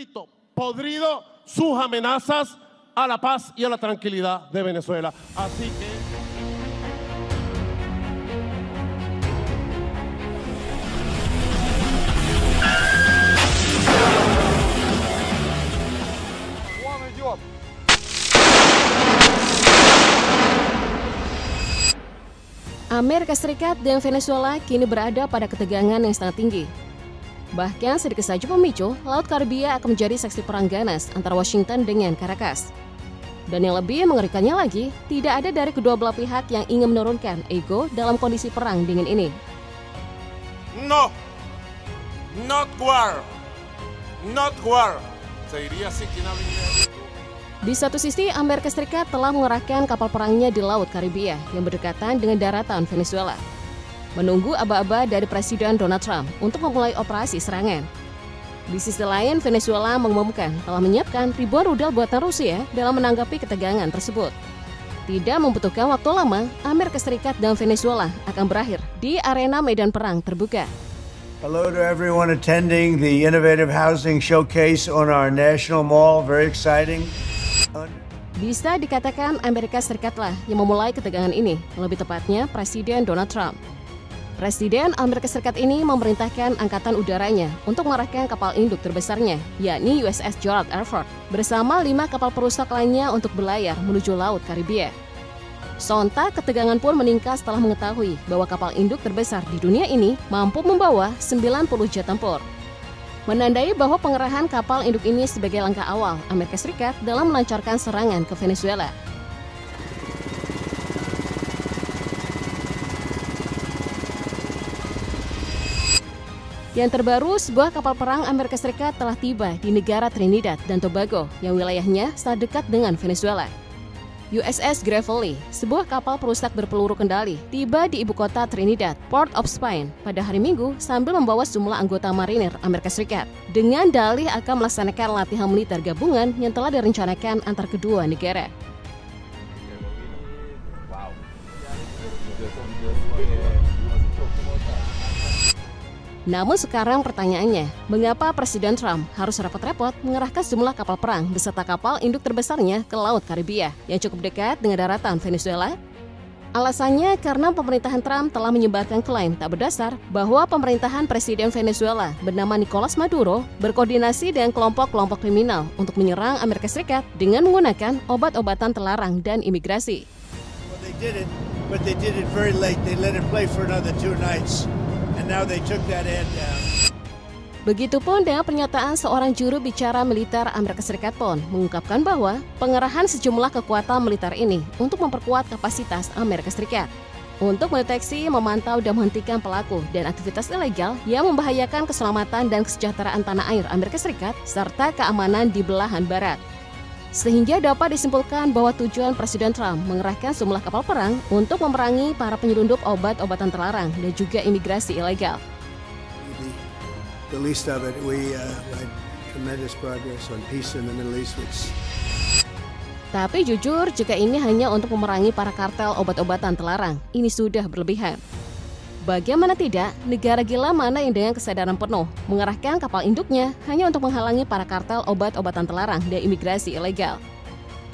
frito, podrido sus amenazas a la paz y a la tranquilidad de Venezuela. Así que... Amerika Serikat dan Venezuela kini berada pada ketegangan yang sangat tinggi. Bahkan sedikit saja pemicu, Laut Karibia akan menjadi saksi perang ganas antara Washington dengan Caracas. Dan yang lebih mengerikannya lagi, tidak ada dari kedua belah pihak yang ingin menurunkan ego dalam kondisi perang dingin ini. No, not war, not war. Saya diría así que no habría... Di satu sisi, Amerika Serikat telah mengerahkan kapal perangnya di Laut Karibia yang berdekatan dengan daratan Venezuela, menunggu aba-aba dari Presiden Donald Trump untuk memulai operasi serangan. Di sisi lain, Venezuela mengumumkan telah menyiapkan ribuan rudal buatan Rusia dalam menanggapi ketegangan tersebut. Tidak membutuhkan waktu lama, Amerika Serikat dan Venezuela akan berakhir di arena medan perang terbuka. Hello to everyone attending the Innovative Housing Showcase on our National Mall. Very exciting. Bisa dikatakan Amerika Serikatlah yang memulai ketegangan ini, lebih tepatnya Presiden Donald Trump. Presiden Amerika Serikat ini memerintahkan angkatan udaranya untuk mengarahkan kapal induk terbesarnya, yakni USS Gerald R. Ford, bersama 5 kapal perusak lainnya untuk berlayar menuju Laut Karibia. Sontak ketegangan pun meningkat setelah mengetahui bahwa kapal induk terbesar di dunia ini mampu membawa 90 jet tempur. Menandai bahwa pengerahan kapal induk ini sebagai langkah awal Amerika Serikat dalam melancarkan serangan ke Venezuela. Yang terbaru, sebuah kapal perang Amerika Serikat telah tiba di negara Trinidad dan Tobago yang wilayahnya sangat dekat dengan Venezuela. USS Gravely, sebuah kapal perusak berpeluru kendali, tiba di ibu kota Trinidad, Port of Spain, pada hari Minggu sambil membawa sejumlah anggota marinir Amerika Serikat dengan dalih akan melaksanakan latihan militer gabungan yang telah direncanakan antar kedua negara. Namun sekarang pertanyaannya, mengapa Presiden Trump harus repot-repot mengerahkan sejumlah kapal perang beserta kapal induk terbesarnya ke Laut Karibia yang cukup dekat dengan daratan Venezuela? Alasannya karena pemerintahan Trump telah menyebarkan klaim tak berdasar bahwa pemerintahan Presiden Venezuela bernama Nicolas Maduro berkoordinasi dengan kelompok-kelompok kriminal untuk menyerang Amerika Serikat dengan menggunakan obat-obatan terlarang dan imigrasi. But they did it very late. They let it play for another 2 nights. And now they took that ad down. Begitupun dengan pernyataan seorang juru bicara militer Amerika Serikat pun mengungkapkan bahwa pengerahan sejumlah kekuatan militer ini untuk memperkuat kapasitas Amerika Serikat untuk mendeteksi, memantau, dan menghentikan pelaku dan aktivitas ilegal yang membahayakan keselamatan dan kesejahteraan tanah air Amerika Serikat serta keamanan di belahan barat. Sehingga dapat disimpulkan bahwa tujuan Presiden Trump mengerahkan sejumlah kapal perang untuk memerangi para penyelundup obat-obatan terlarang dan juga imigrasi ilegal. The least of it, we had tremendous progress on peace in the Middle East. Tapi jujur, jika ini hanya untuk memerangi para kartel obat-obatan terlarang, ini sudah berlebihan. Bagaimana tidak, negara gila mana yang dengan kesadaran penuh mengerahkan kapal induknya hanya untuk menghalangi para kartel obat-obatan terlarang dan imigrasi ilegal.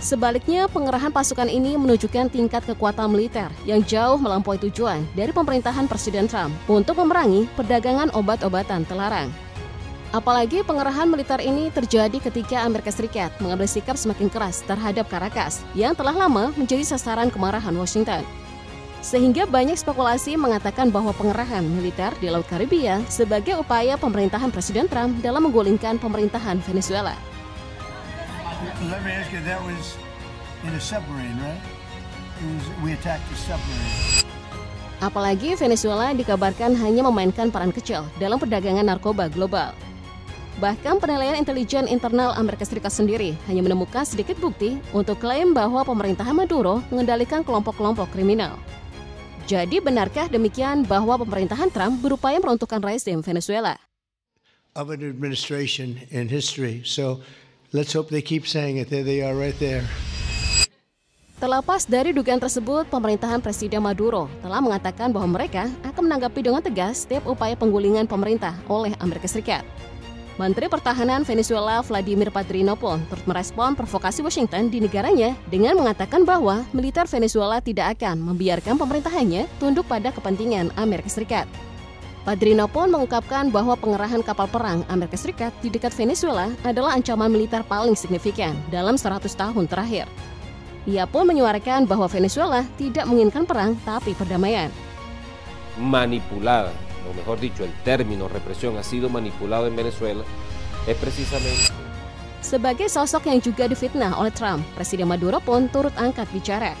Sebaliknya, pengerahan pasukan ini menunjukkan tingkat kekuatan militer yang jauh melampaui tujuan dari pemerintahan Presiden Trump untuk memerangi perdagangan obat-obatan terlarang. Apalagi pengerahan militer ini terjadi ketika Amerika Serikat mengambil sikap semakin keras terhadap Caracas yang telah lama menjadi sasaran kemarahan Washington. Sehingga banyak spekulasi mengatakan bahwa pengerahan militer di Laut Karibia sebagai upaya pemerintahan Presiden Trump dalam menggulingkan pemerintahan Venezuela. Let me ask you, that was in a submarine, right? We attacked the submarine. Apalagi Venezuela dikabarkan hanya memainkan peran kecil dalam perdagangan narkoba global. Bahkan penilaian intelijen internal Amerika Serikat sendiri hanya menemukan sedikit bukti untuk klaim bahwa pemerintahan Maduro mengendalikan kelompok-kelompok kriminal. Jadi benarkah demikian bahwa pemerintahan Trump berupaya meruntuhkan rezim Venezuela? Of an administration in history, so let's hope they keep saying it. There they are, right there. Terlepas dari dugaan tersebut, pemerintahan Presiden Maduro telah mengatakan bahwa mereka akan menanggapi dengan tegas setiap upaya penggulingan pemerintah oleh Amerika Serikat. Menteri Pertahanan Venezuela Vladimir Padrino pun turut merespon provokasi Washington di negaranya dengan mengatakan bahwa militer Venezuela tidak akan membiarkan pemerintahannya tunduk pada kepentingan Amerika Serikat. Padrino pun mengungkapkan bahwa pengerahan kapal perang Amerika Serikat di dekat Venezuela adalah ancaman militer paling signifikan dalam 100 tahun terakhir. Ia pun menyuarakan bahwa Venezuela tidak menginginkan perang tapi perdamaian. Manipulada, o mejor dicho, el término represión ha sido manipulado en Venezuela, es precisamente. Sebagai sosok yang juga difitnah oleh Trump, Presiden Maduro pun turut angkat bicara.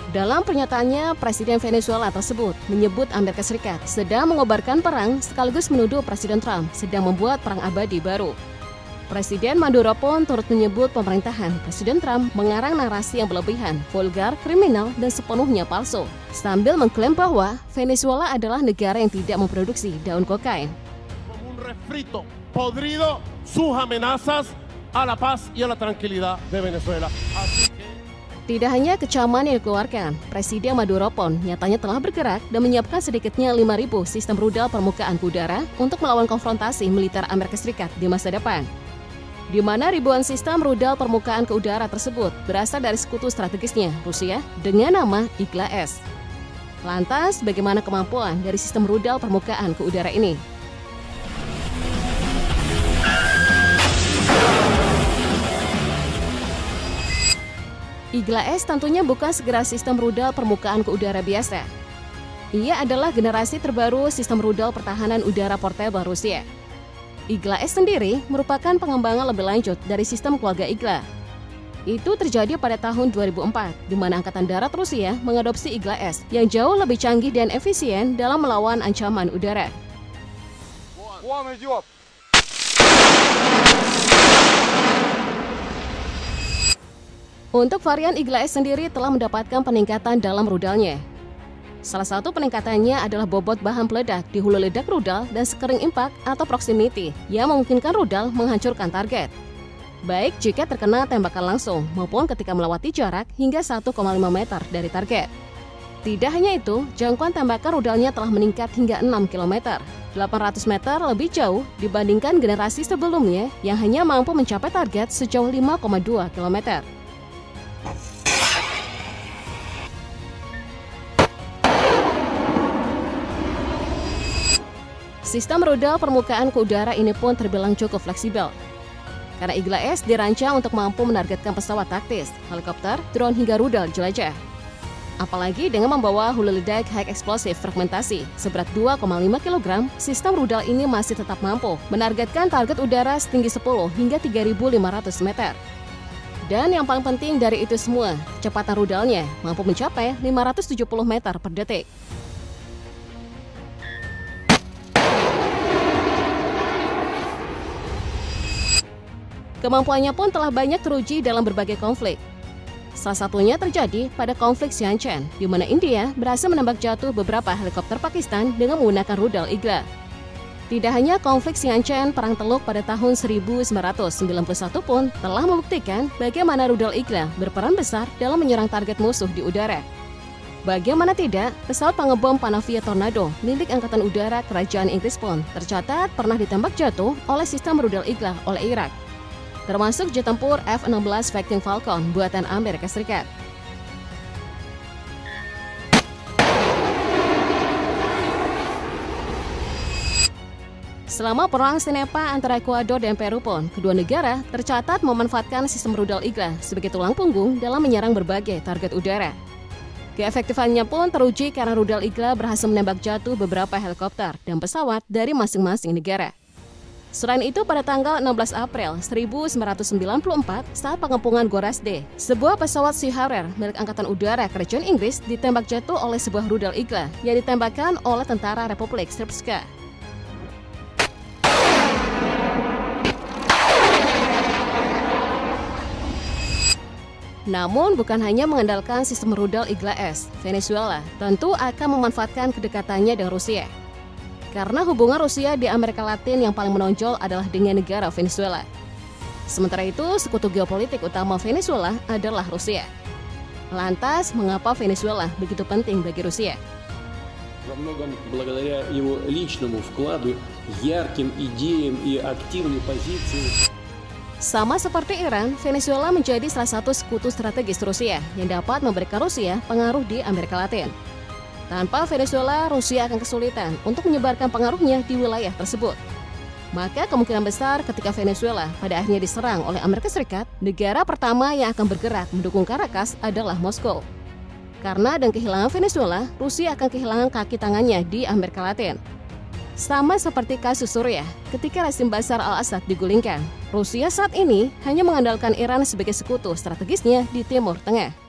Dalam pernyataannya, Presiden Venezuela tersebut menyebut Amerika Serikat sedang mengobarkan perang sekaligus menuduh Presiden Trump sedang membuat perang abadi baru. Presiden Maduro pun turut menyebut pemerintahan Presiden Trump mengarang narasi yang berlebihan, vulgar, kriminal, dan sepenuhnya palsu, sambil mengklaim bahwa Venezuela adalah negara yang tidak memproduksi daun kokain. Como un refrito podrido sus amenazas a la paz y a la tranquilidad de Venezuela. Así que tidak hanya kecaman yang dikeluarkan, Presiden Maduro pun nyatanya telah bergerak dan menyiapkan sedikitnya 5.000 sistem rudal permukaan ke udara untuk melawan konfrontasi militer Amerika Serikat di masa depan. Di mana ribuan sistem rudal permukaan ke udara tersebut berasal dari sekutu strategisnya, Rusia, dengan nama Igla-S. Lantas, bagaimana kemampuan dari sistem rudal permukaan ke udara ini? Igla-S tentunya bukan segera sistem rudal permukaan ke udara biasa. Ia adalah generasi terbaru sistem rudal pertahanan udara portable Rusia. Igla-S sendiri merupakan pengembangan lebih lanjut dari sistem keluarga Igla. Itu terjadi pada tahun 2004, di mana Angkatan Darat Rusia mengadopsi Igla-S yang jauh lebih canggih dan efisien dalam melawan ancaman udara. Untuk varian Igla-S sendiri telah mendapatkan peningkatan dalam rudalnya. Salah satu peningkatannya adalah bobot bahan peledak di hulu ledak rudal dan sekering impact atau proximity yang memungkinkan rudal menghancurkan target, baik jika terkena tembakan langsung maupun ketika melewati jarak hingga 1,5 meter dari target. Tidak hanya itu, jangkauan tembakan rudalnya telah meningkat hingga 6 km, 800 meter lebih jauh dibandingkan generasi sebelumnya yang hanya mampu mencapai target sejauh 5,2 km. Sistem rudal permukaan ke udara ini pun terbilang cukup fleksibel. Karena Igla-S dirancang untuk mampu menargetkan pesawat taktis, helikopter, drone hingga rudal jelajah. Apalagi dengan membawa hulu ledak high explosive fragmentasi seberat 2,5 kg, sistem rudal ini masih tetap mampu menargetkan target udara setinggi 10 hingga 3.500 meter. Dan yang paling penting dari itu semua, kecepatan rudalnya mampu mencapai 570 meter per detik. Kemampuannya pun telah banyak teruji dalam berbagai konflik. Salah satunya terjadi pada konflik Sianchan, di mana India berhasil menembak jatuh beberapa helikopter Pakistan dengan menggunakan rudal Igla. Tidak hanya konflik Sianchan, Perang Teluk pada tahun 1991 pun telah membuktikan bagaimana rudal Igla berperan besar dalam menyerang target musuh di udara. Bagaimana tidak, pesawat pengebom Panavia Tornado milik Angkatan Udara Kerajaan Inggris pun tercatat pernah ditembak jatuh oleh sistem rudal Igla oleh Irak, termasuk jet tempur F-16 Fighting Falcon buatan Amerika Serikat. Selama perang Cenepa antara Ekuador dan Peru pun, kedua negara tercatat memanfaatkan sistem rudal Igla sebagai tulang punggung dalam menyerang berbagai target udara. Keefektifannya pun teruji karena rudal Igla berhasil menembak jatuh beberapa helikopter dan pesawat dari masing-masing negara. Selain itu, pada tanggal 16 April 1994, saat pengepungan Gorazde, sebuah pesawat Sea Harrier milik Angkatan Udara Kerajaan Inggris ditembak jatuh oleh sebuah rudal Igla yang ditembakkan oleh tentara Republik Srpska. Namun, bukan hanya mengandalkan sistem rudal Igla-S, Venezuela tentu akan memanfaatkan kedekatannya dengan Rusia. Karena hubungan Rusia di Amerika Latin yang paling menonjol adalah dengan negara Venezuela. Sementara itu, sekutu geopolitik utama Venezuela adalah Rusia. Lantas, mengapa Venezuela begitu penting bagi Rusia? Во многом благодаря его личному вкладу ярким идеям и активной позиции. Sama seperti Iran, Venezuela menjadi salah satu sekutu strategis Rusia yang dapat memberikan Rusia pengaruh di Amerika Latin. Tanpa Venezuela, Rusia akan kesulitan untuk menyebarkan pengaruhnya di wilayah tersebut. Maka kemungkinan besar ketika Venezuela pada akhirnya diserang oleh Amerika Serikat, negara pertama yang akan bergerak mendukung Caracas adalah Moskow. Karena dengan kehilangan Venezuela, Rusia akan kehilangan kaki tangannya di Amerika Latin. Sama seperti kasus Suriah, ketika rezim Bashar al-Assad digulingkan, Rusia saat ini hanya mengandalkan Iran sebagai sekutu strategisnya di Timur Tengah.